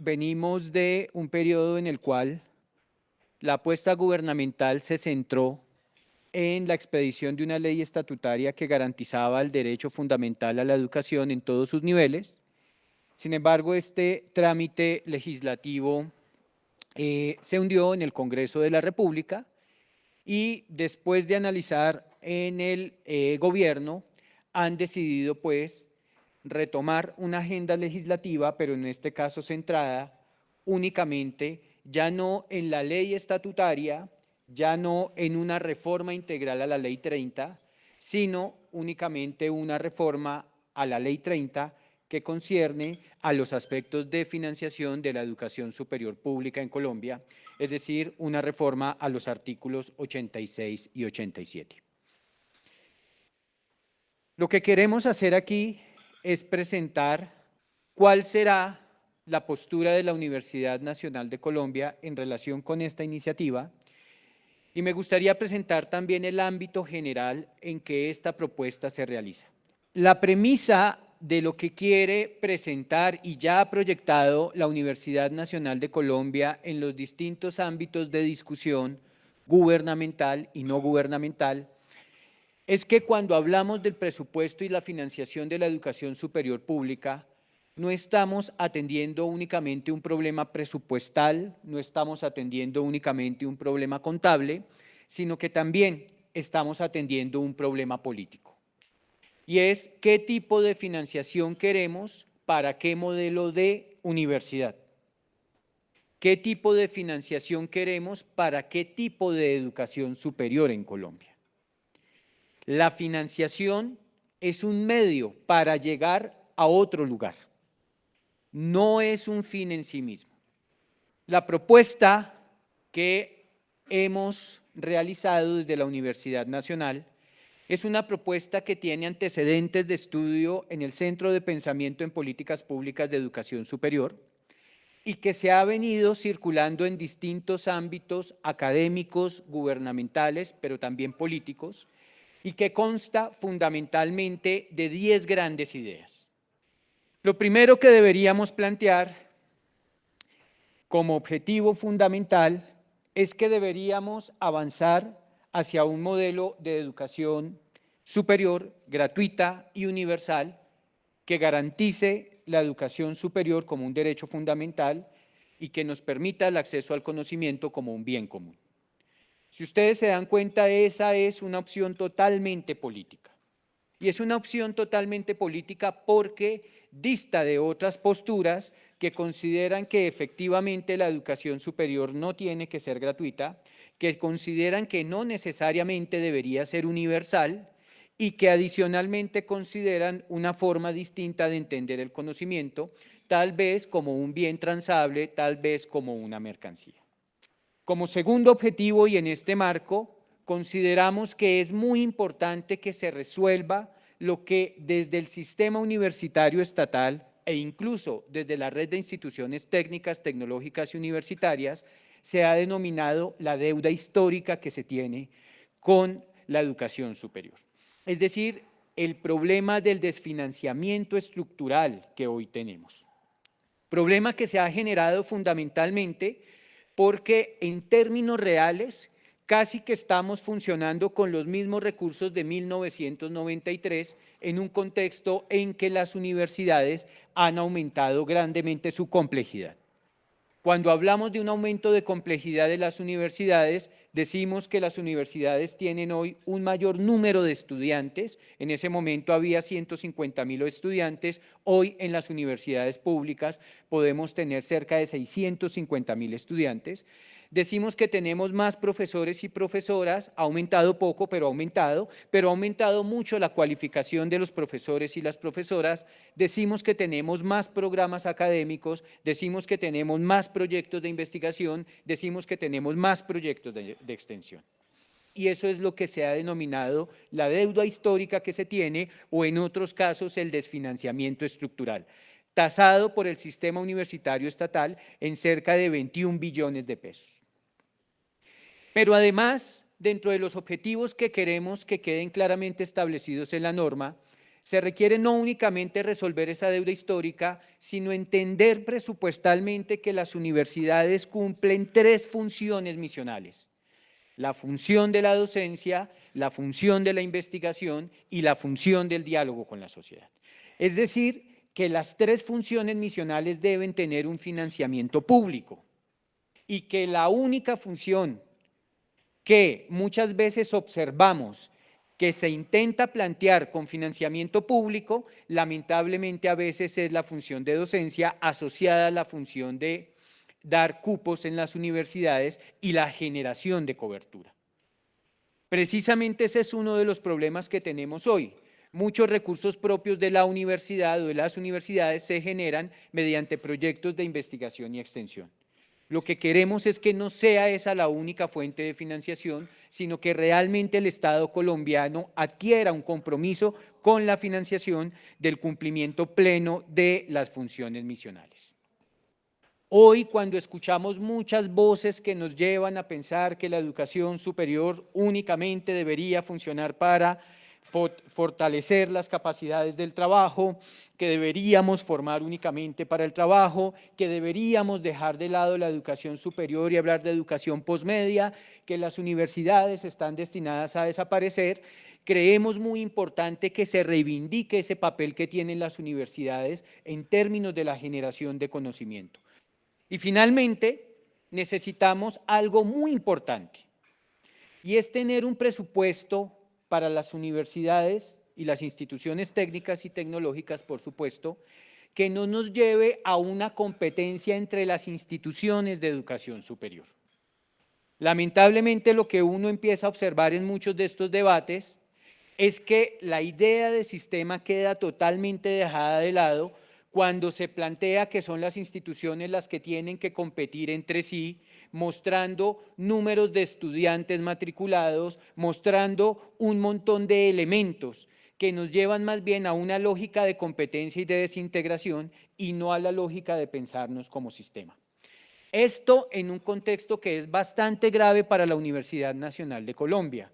venimos de un periodo en el cual la apuesta gubernamental se centró en la expedición de una ley estatutaria que garantizaba el derecho fundamental a la educación en todos sus niveles. Sin embargo, este trámite legislativo se hundió en el Congreso de la República y después de analizar en el gobierno han decidido pues retomar una agenda legislativa, pero en este caso centrada únicamente ya no en la ley estatutaria, ya no en una reforma integral a la ley 30, sino únicamente una reforma a la ley 30 que concierne a los aspectos de financiación de la educación superior pública en Colombia, es decir, una reforma a los artículos 86 y 87. Lo que queremos hacer aquí es presentar cuál será la postura de la Universidad Nacional de Colombia en relación con esta iniciativa, y me gustaría presentar también el ámbito general en que esta propuesta se realiza. La premisa de lo que quiere presentar y ya ha proyectado la Universidad Nacional de Colombia en los distintos ámbitos de discusión gubernamental y no gubernamental es que cuando hablamos del presupuesto y la financiación de la educación superior pública, no estamos atendiendo únicamente un problema presupuestal, no estamos atendiendo únicamente un problema contable, sino que también estamos atendiendo un problema político. Y es qué tipo de financiación queremos para qué modelo de universidad. ¿Qué tipo de financiación queremos para qué tipo de educación superior en Colombia? La financiación es un medio para llegar a otro lugar, no es un fin en sí mismo. La propuesta que hemos realizado desde la Universidad Nacional es una propuesta que tiene antecedentes de estudio en el Centro de Pensamiento en Políticas Públicas de Educación Superior y que se ha venido circulando en distintos ámbitos académicos, gubernamentales, pero también políticos, y que consta fundamentalmente de 10 grandes ideas. Lo primero que deberíamos plantear como objetivo fundamental es que deberíamos avanzar hacia un modelo de educación superior, gratuita y universal que garantice la educación superior como un derecho fundamental y que nos permita el acceso al conocimiento como un bien común. Si ustedes se dan cuenta, esa es una opción totalmente política. Y es una opción totalmente política porque dista de otras posturas que consideran que efectivamente la educación superior no tiene que ser gratuita, que consideran que no necesariamente debería ser universal y que adicionalmente consideran una forma distinta de entender el conocimiento, tal vez como un bien transable, tal vez como una mercancía. Como segundo objetivo y en este marco, consideramos que es muy importante que se resuelva lo que desde el sistema universitario estatal e incluso desde la red de instituciones técnicas, tecnológicas y universitarias se ha denominado la deuda histórica que se tiene con la educación superior. Es decir, el problema del desfinanciamiento estructural que hoy tenemos. Problema que se ha generado fundamentalmente porque en términos reales casi que estamos funcionando con los mismos recursos de 1993 en un contexto en que las universidades han aumentado grandemente su complejidad. Cuando hablamos de un aumento de complejidad de las universidades, decimos que las universidades tienen hoy un mayor número de estudiantes. En ese momento había 150.000 estudiantes. Hoy en las universidades públicas podemos tener cerca de 650.000 estudiantes. Decimos que tenemos más profesores y profesoras, ha aumentado poco, pero ha aumentado mucho la cualificación de los profesores y las profesoras. Decimos que tenemos más programas académicos, decimos que tenemos más proyectos de investigación, decimos que tenemos más proyectos de extensión. Y eso es lo que se ha denominado la deuda histórica que se tiene o en otros casos el desfinanciamiento estructural, tasado por el sistema universitario estatal en cerca de 21 billones de pesos. Pero además, dentro de los objetivos que queremos que queden claramente establecidos en la norma, Se requiere no únicamente resolver esa deuda histórica, sino entender presupuestalmente que las universidades cumplen 3 funciones misionales: la función de la docencia, la función de la investigación y la función del diálogo con la sociedad. Es decir, que las 3 funciones misionales deben tener un financiamiento público y que la única función que muchas veces observamos que se intenta plantear con financiamiento público, lamentablemente a veces es la función de docencia asociada a la función de dar cupos en las universidades y la generación de cobertura. Precisamente ese es uno de los problemas que tenemos hoy. Muchos recursos propios de la universidad o de las universidades se generan mediante proyectos de investigación y extensión. Lo que queremos es que no sea esa la única fuente de financiación, sino que realmente el Estado colombiano adquiera un compromiso con la financiación del cumplimiento pleno de las funciones misionales. Hoy, cuando escuchamos muchas voces que nos llevan a pensar que la educación superior únicamente debería funcionar para fortalecer las capacidades del trabajo, que deberíamos formar únicamente para el trabajo, que deberíamos dejar de lado la educación superior y hablar de educación posmedia, que las universidades están destinadas a desaparecer, creemos muy importante que se reivindique ese papel que tienen las universidades en términos de la generación de conocimiento. Y finalmente, necesitamos algo muy importante, y es tener un presupuesto para las universidades y las instituciones técnicas y tecnológicas, por supuesto, que no nos lleve a una competencia entre las instituciones de educación superior. Lamentablemente, lo que uno empieza a observar en muchos de estos debates es que la idea de sistema queda totalmente dejada de lado cuando se plantea que son las instituciones las que tienen que competir entre sí, mostrando números de estudiantes matriculados, mostrando un montón de elementos que nos llevan más bien a una lógica de competencia y de desintegración y no a la lógica de pensarnos como sistema. Esto en un contexto que es bastante grave para la Universidad Nacional de Colombia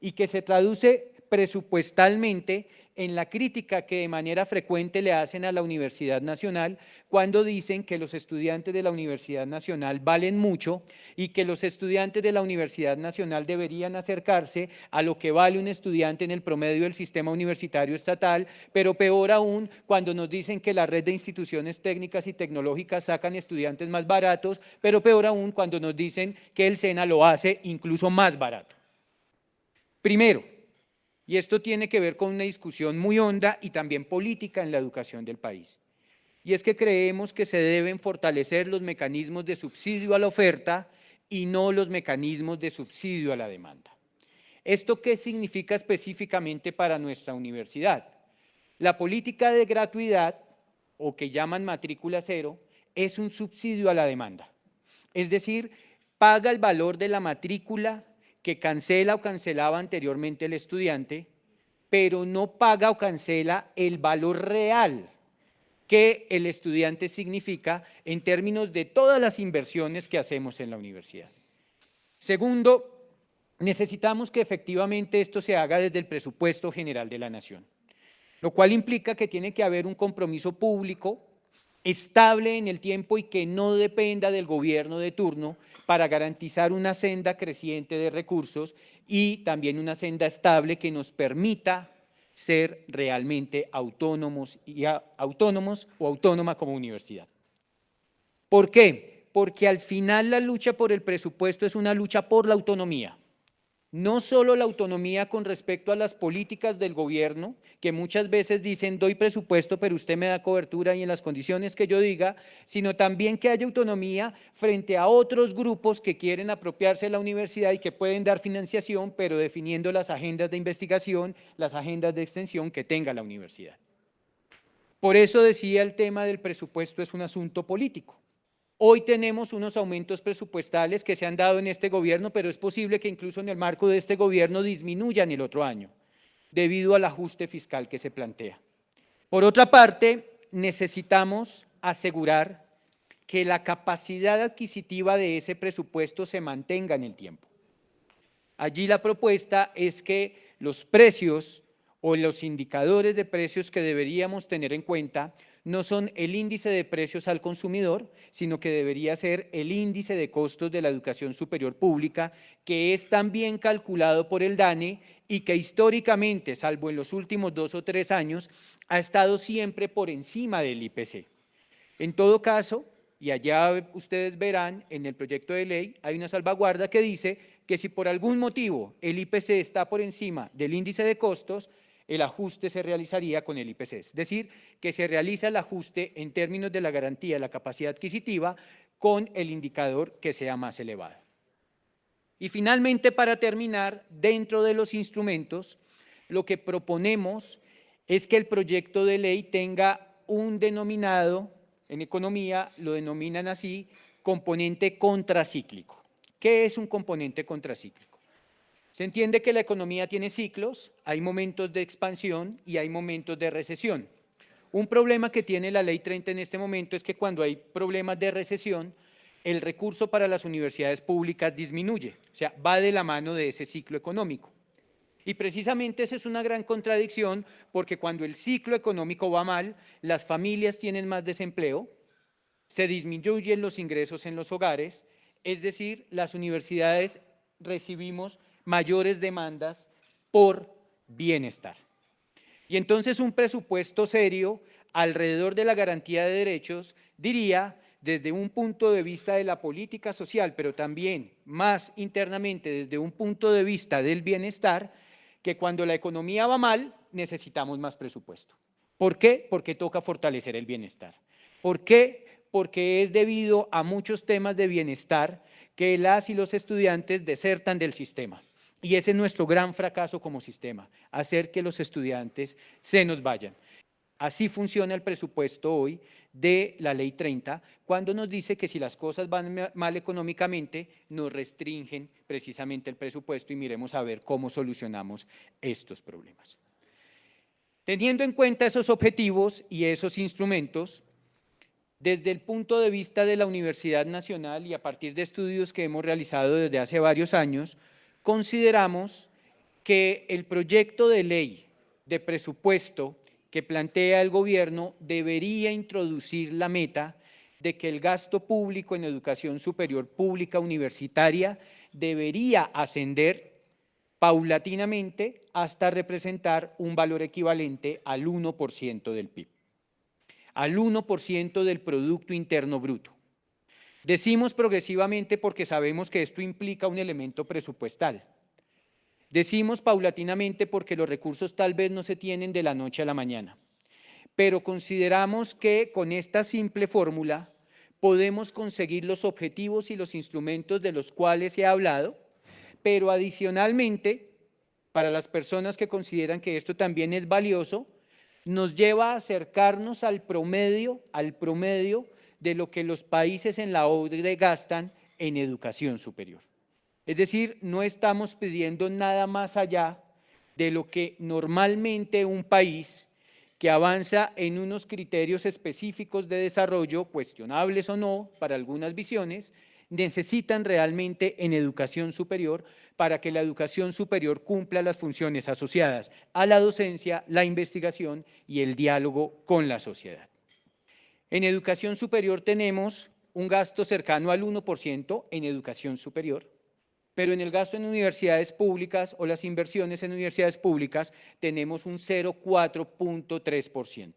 y que se traduce presupuestalmente en la crítica que de manera frecuente le hacen a la Universidad Nacional cuando dicen que los estudiantes de la Universidad Nacional valen mucho y que los estudiantes de la Universidad Nacional deberían acercarse a lo que vale un estudiante en el promedio del sistema universitario estatal, pero peor aún cuando nos dicen que la red de instituciones técnicas y tecnológicas sacan estudiantes más baratos, pero peor aún cuando nos dicen que el SENA lo hace incluso más barato. Primero, y esto tiene que ver con una discusión muy honda y también política en la educación del país. Y es que creemos que se deben fortalecer los mecanismos de subsidio a la oferta y no los mecanismos de subsidio a la demanda. ¿Esto qué significa específicamente para nuestra universidad? La política de gratuidad, o que llaman matrícula cero, es un subsidio a la demanda. Es decir, paga el valor de la matrícula que cancela o cancelaba anteriormente el estudiante, pero no paga o cancela el valor real que el estudiante significa en términos de todas las inversiones que hacemos en la universidad. Segundo, necesitamos que efectivamente esto se haga desde el presupuesto general de la nación, lo cual implica que tiene que haber un compromiso público estable en el tiempo y que no dependa del gobierno de turno para garantizar una senda creciente de recursos y también una senda estable que nos permita ser realmente autónomos o autónoma como universidad. ¿Por qué? Porque al final la lucha por el presupuesto es una lucha por la autonomía. No solo la autonomía con respecto a las políticas del gobierno, que muchas veces dicen doy presupuesto pero usted me da cobertura y en las condiciones que yo diga, sino también que haya autonomía frente a otros grupos que quieren apropiarse de la universidad y que pueden dar financiación, pero definiendo las agendas de investigación, las agendas de extensión que tenga la universidad. Por eso decía, el tema del presupuesto es un asunto político. Hoy tenemos unos aumentos presupuestales que se han dado en este gobierno, pero es posible que incluso en el marco de este gobierno disminuyan el otro año, debido al ajuste fiscal que se plantea. Por otra parte, necesitamos asegurar que la capacidad adquisitiva de ese presupuesto se mantenga en el tiempo. Allí la propuesta es que los precios o los indicadores de precios que deberíamos tener en cuenta no son el índice de precios al consumidor, sino que debería ser el índice de costos de la educación superior pública, que es también calculado por el DANE y que históricamente, salvo en los últimos 2 o 3 años, ha estado siempre por encima del IPC. En todo caso, y allá ustedes verán en el proyecto de ley, hay una salvaguarda que dice que si por algún motivo el IPC está por encima del índice de costos, el ajuste se realizaría con el IPC, es decir, que se realiza el ajuste en términos de la garantía de la capacidad adquisitiva con el indicador que sea más elevado. Y finalmente, para terminar, dentro de los instrumentos, lo que proponemos es que el proyecto de ley tenga un denominado, en economía lo denominan así, componente contracíclico. ¿Qué es un componente contracíclico? Se entiende que la economía tiene ciclos, hay momentos de expansión y hay momentos de recesión. Un problema que tiene la Ley 30 en este momento es que cuando hay problemas de recesión, el recurso para las universidades públicas disminuye, o sea, va de la mano de ese ciclo económico. Y precisamente esa es una gran contradicción porque cuando el ciclo económico va mal, las familias tienen más desempleo, se disminuyen los ingresos en los hogares, es decir, las universidades recibimos mayores demandas por bienestar. Y entonces un presupuesto serio alrededor de la garantía de derechos diría, desde un punto de vista de la política social, pero también más internamente desde un punto de vista del bienestar, que cuando la economía va mal necesitamos más presupuesto. ¿Por qué? Porque toca fortalecer el bienestar. ¿Por qué? Porque es debido a muchos temas de bienestar que las y los estudiantes desertan del sistema. Y ese es nuestro gran fracaso como sistema, hacer que los estudiantes se nos vayan. Así funciona el presupuesto hoy de la Ley 30, cuando nos dice que si las cosas van mal económicamente, nos restringen precisamente el presupuesto y miremos a ver cómo solucionamos estos problemas. Teniendo en cuenta esos objetivos y esos instrumentos, desde el punto de vista de la Universidad Nacional y a partir de estudios que hemos realizado desde hace varios años, consideramos que el proyecto de ley de presupuesto que plantea el gobierno debería introducir la meta de que el gasto público en educación superior pública universitaria debería ascender paulatinamente hasta representar un valor equivalente al 1% del PIB, al 1% del Producto Interno Bruto. Decimos progresivamente porque sabemos que esto implica un elemento presupuestal. Decimos paulatinamente porque los recursos tal vez no se tienen de la noche a la mañana, pero consideramos que con esta simple fórmula podemos conseguir los objetivos y los instrumentos de los cuales he hablado, pero adicionalmente, para las personas que consideran que esto también es valioso, nos lleva a acercarnos al promedio de lo que los países en la OCDE gastan en educación superior. Es decir, no estamos pidiendo nada más allá de lo que normalmente un país que avanza en unos criterios específicos de desarrollo, cuestionables o no, para algunas visiones, necesitan realmente en educación superior para que la educación superior cumpla las funciones asociadas a la docencia, la investigación y el diálogo con la sociedad. En educación superior tenemos un gasto cercano al 1% en educación superior, pero en el gasto en universidades públicas o las inversiones en universidades públicas tenemos un 0,4.3%.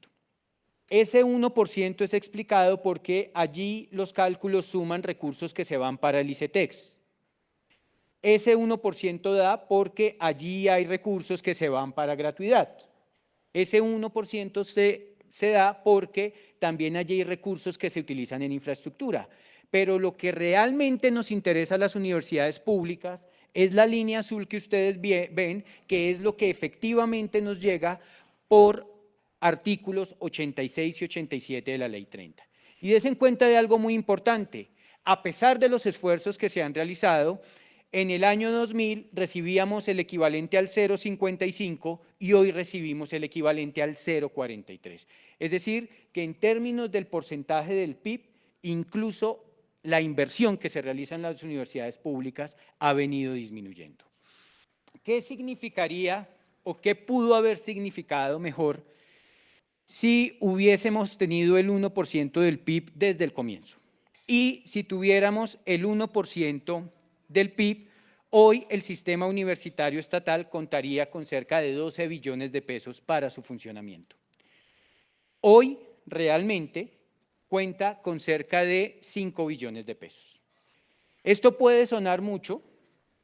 Ese 1% es explicado porque allí los cálculos suman recursos que se van para el ICETEX. Ese 1% da porque allí hay recursos que se van para gratuidad. Ese 1% se da porque también allí hay recursos que se utilizan en infraestructura. Pero lo que realmente nos interesa a las universidades públicas es la línea azul que ustedes ven, que es lo que efectivamente nos llega por artículos 86 y 87 de la Ley 30. Y desen cuenta de algo muy importante, a pesar de los esfuerzos que se han realizado, en el año 2000 recibíamos el equivalente al 0,55 y hoy recibimos el equivalente al 0,43. Es decir, que en términos del porcentaje del PIB, incluso la inversión que se realiza en las universidades públicas ha venido disminuyendo. ¿Qué significaría o qué pudo haber significado mejor si hubiésemos tenido el 1% del PIB desde el comienzo. Y si tuviéramos el 1% del PIB, hoy el sistema universitario estatal contaría con cerca de 12 billones de pesos para su funcionamiento. Hoy realmente cuenta con cerca de 5 billones de pesos. Esto puede sonar mucho,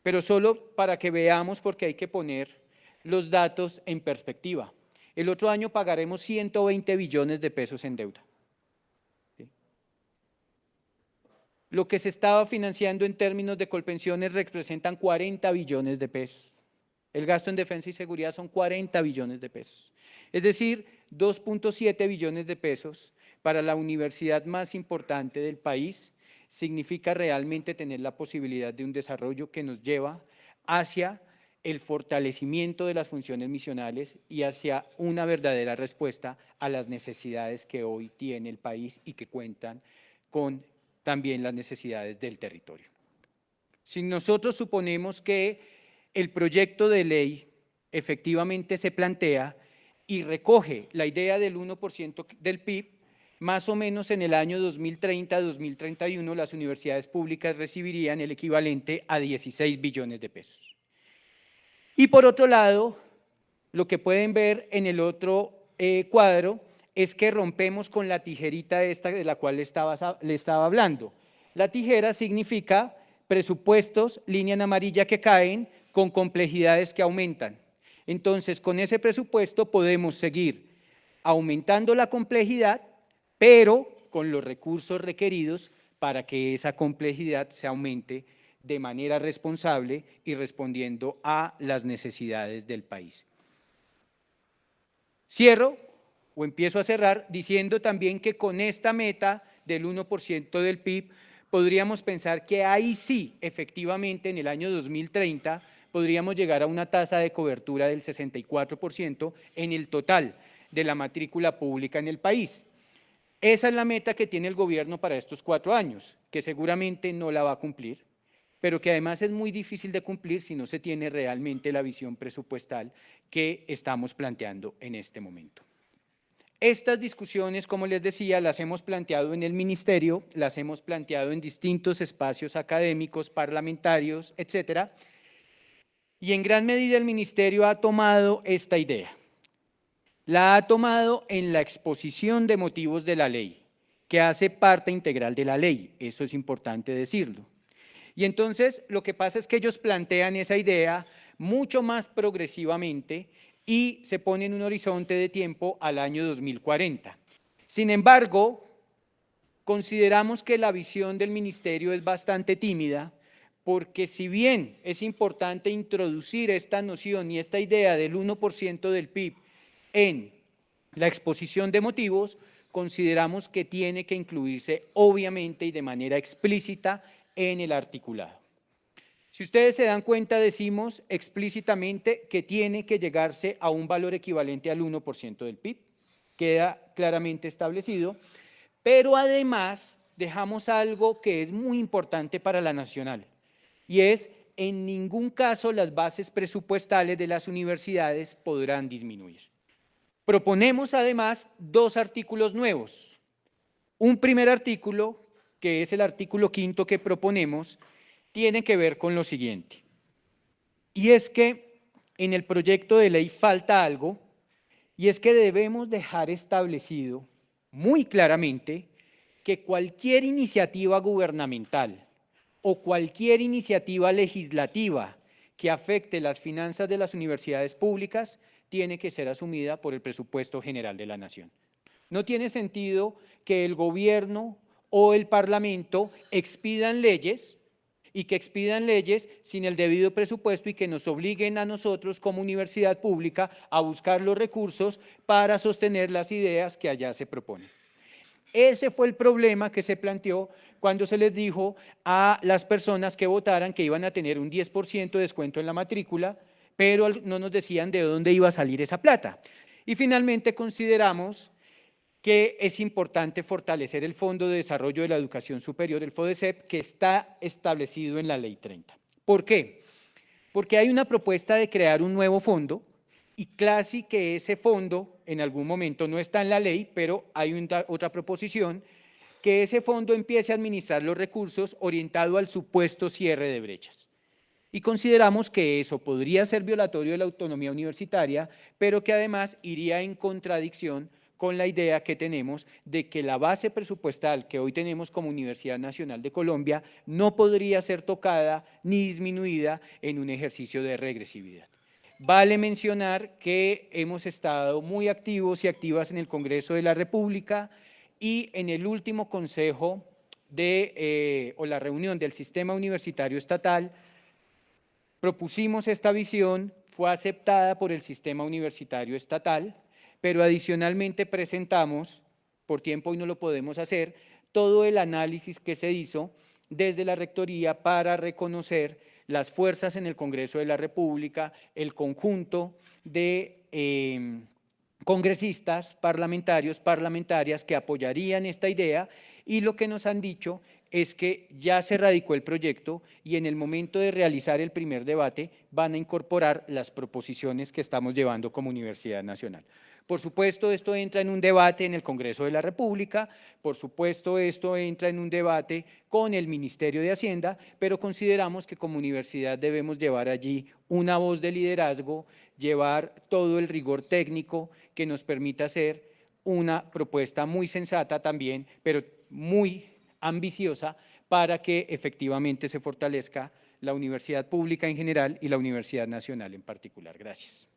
pero solo para que veamos, porque hay que poner los datos en perspectiva. El otro año pagaremos 120 billones de pesos en deuda. ¿Sí? Lo que se estaba financiando en términos de colpensiones representan 40 billones de pesos. El gasto en defensa y seguridad son 40 billones de pesos. Es decir, 2.7 billones de pesos para la universidad más importante del país significa realmente tener la posibilidad de un desarrollo que nos lleva hacia el fortalecimiento de las funciones misionales y hacia una verdadera respuesta a las necesidades que hoy tiene el país y que cuentan con también las necesidades del territorio. Si nosotros suponemos que el proyecto de ley efectivamente se plantea y recoge la idea del 1% del PIB, más o menos en el año 2030-2031 las universidades públicas recibirían el equivalente a 16 billones de pesos. Y por otro lado, lo que pueden ver en el otro cuadro es que rompemos con la tijerita esta de la cual le estaba hablando. La tijera significa presupuestos, línea en amarilla que caen, con complejidades que aumentan. Entonces, con ese presupuesto podemos seguir aumentando la complejidad, pero con los recursos requeridos para que esa complejidad se aumente de manera responsable y respondiendo a las necesidades del país. Cierro o empiezo a cerrar diciendo también que con esta meta del 1% del PIB podríamos pensar que ahí sí, efectivamente, en el año 2030 podríamos llegar a una tasa de cobertura del 64% en el total de la matrícula pública en el país. Esa es la meta que tiene el gobierno para estos 4 años, que seguramente no la va a cumplir, pero que además es muy difícil de cumplir si no se tiene realmente la visión presupuestal que estamos planteando en este momento. Estas discusiones, como les decía, las hemos planteado en el ministerio, las hemos planteado en distintos espacios académicos, parlamentarios, etcétera, y en gran medida el ministerio ha tomado esta idea. La ha tomado en la exposición de motivos de la ley, que hace parte integral de la ley, eso es importante decirlo. Y entonces lo que pasa es que ellos plantean esa idea mucho más progresivamente y se pone en un horizonte de tiempo al año 2040. Sin embargo, consideramos que la visión del ministerio es bastante tímida, porque si bien es importante introducir esta noción y esta idea del 1% del PIB en la exposición de motivos, consideramos que tiene que incluirse obviamente y de manera explícita en el articulado. Si ustedes se dan cuenta, decimos explícitamente que tiene que llegarse a un valor equivalente al 1% del PIB, queda claramente establecido, pero además dejamos algo que es muy importante para la nacional, y es en ningún caso las bases presupuestales de las universidades podrán disminuir. Proponemos además 2 artículos nuevos. Un primer artículo, que es el artículo 5º que proponemos, tiene que ver con lo siguiente. Y es que en el proyecto de ley falta algo, y es que debemos dejar establecido muy claramente que cualquier iniciativa gubernamental o cualquier iniciativa legislativa que afecte las finanzas de las universidades públicas tiene que ser asumida por el presupuesto general de la nación. No tiene sentido que el gobierno o el parlamento expidan leyes y que expidan leyes sin el debido presupuesto y que nos obliguen a nosotros como universidad pública a buscar los recursos para sostener las ideas que allá se proponen. Ese fue el problema que se planteó cuando se les dijo a las personas que votaran que iban a tener un 10% de descuento en la matrícula, pero no nos decían de dónde iba a salir esa plata. Y finalmente consideramos que es importante fortalecer el Fondo de Desarrollo de la Educación Superior, el FODESEP, que está establecido en la Ley 30. ¿Por qué? Porque hay una propuesta de crear un nuevo fondo y casi que ese fondo en algún momento no está en la ley, pero hay otra proposición, que ese fondo empiece a administrar los recursos orientado al supuesto cierre de brechas. Y consideramos que eso podría ser violatorio de la autonomía universitaria, pero que además iría en contradicción con la idea que tenemos de que la base presupuestal que hoy tenemos como Universidad Nacional de Colombia no podría ser tocada ni disminuida en un ejercicio de regresividad. Vale mencionar que hemos estado muy activos y activas en el Congreso de la República y en el último consejo o la reunión del Sistema Universitario Estatal propusimos esta visión, fue aceptada por el Sistema Universitario Estatal, pero adicionalmente presentamos, por tiempo hoy no lo podemos hacer, todo el análisis que se hizo desde la Rectoría para reconocer las fuerzas en el Congreso de la República, el conjunto de congresistas, parlamentarios, parlamentarias que apoyarían esta idea, y lo que nos han dicho es que ya se radicó el proyecto y en el momento de realizar el primer debate van a incorporar las proposiciones que estamos llevando como Universidad Nacional. Por supuesto, esto entra en un debate en el Congreso de la República, por supuesto, esto entra en un debate con el Ministerio de Hacienda, pero consideramos que como universidad debemos llevar allí una voz de liderazgo, llevar todo el rigor técnico que nos permita hacer una propuesta muy sensata también, pero muy ambiciosa para que efectivamente se fortalezca la universidad pública en general y la Universidad Nacional en particular. Gracias.